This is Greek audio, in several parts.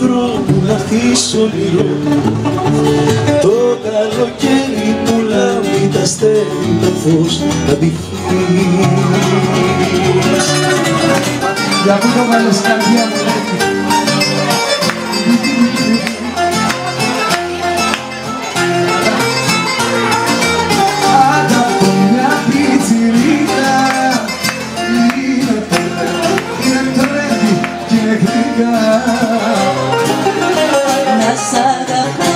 δρόμου να έρθεις όνειρο. Το καλοκαίρι που λάμπει τα αστέρι το φως να ντυθείς. Για πού το βάλες καρδιά μου? Άντα από μια πιτσιρίκα, είναι τρέχει και είναι γρήγα. Να σ' αγαπώ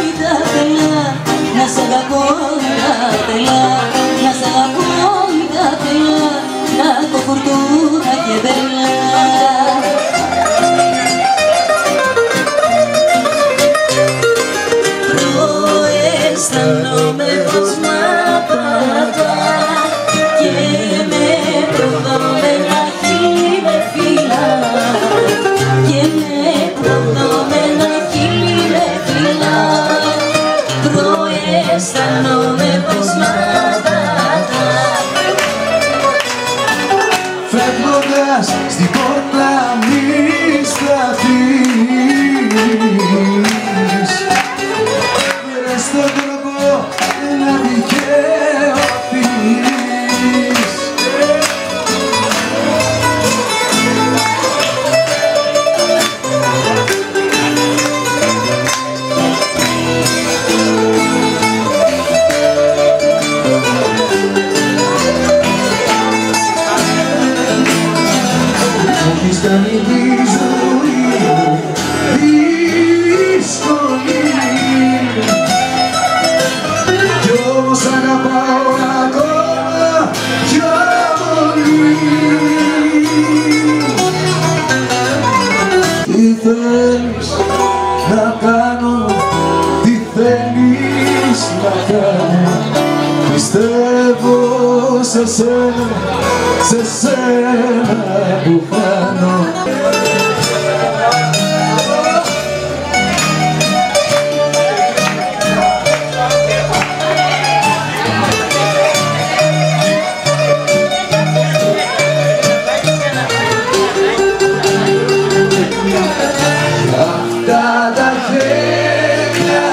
η ταπελά, να σ' αγαπώ η ταπελά, να σ' αγαπώ η ταπελά, να το φουρτούνα και μπελά. Αισθάνομαι πως μ' απατά και με προδομένα χείλη με φυλά, και με προδομένα χείλη με φυλά. Αισθάνομαι πως μ' απατά. Φεύγοντας στην πόρτα μη σταθείς, βρες τον τρόπο να δικαιωθείς. Έχεις κάνει τη ζωή μου δύσκολη, κι όμως αγαπάω ακόμα πιο πολύ. Τι θέλεις να κάνω, τι θέλεις να κάνω, πιστεύω σε σένα, σε σένα που χάνω. Αυτά τα χέρια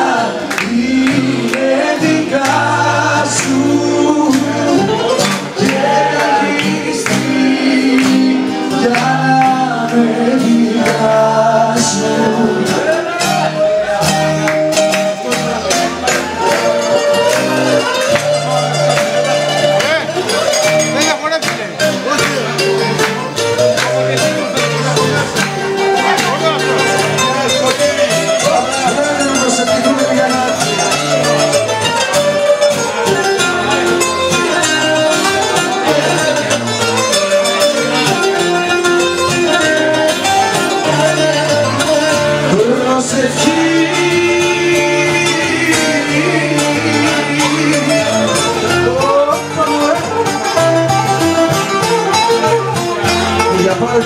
είναι δικά σου και καλύστηκε για να με διάσουν.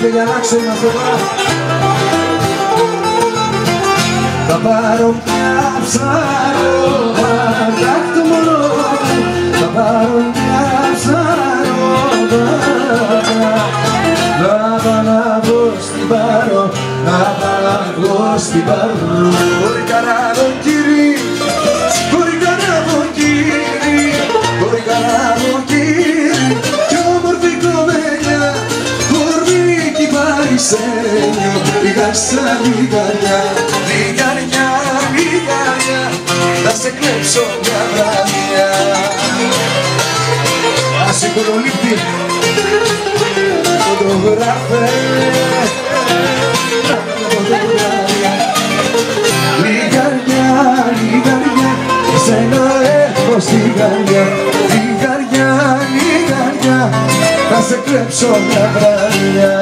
Και για να ξαναδώ θα πάρω μια ψαρόβατα, το μόνο θα πάρω μια ψαρόβατα, να παναβώ στην πάρω, να παναβώ στην πάρω. Μπορεί κανένα κύρι, μπορεί κανένα κύρι, μπορεί κανένα κύρι, κι όμορφη κομμένα κορμίκι παρισένιο, λίγα σαν λιγαριά, λιγαριά, λιγαριά, θα σε κλέψω μια βραδιά. Ας οικονομήπτη, φωτογράφε, λιγαριά, λιγαριά, εσένα έχω στην καρδιά, λιγαριά, λιγαριά, θα σε κλέψω μια βραδιά.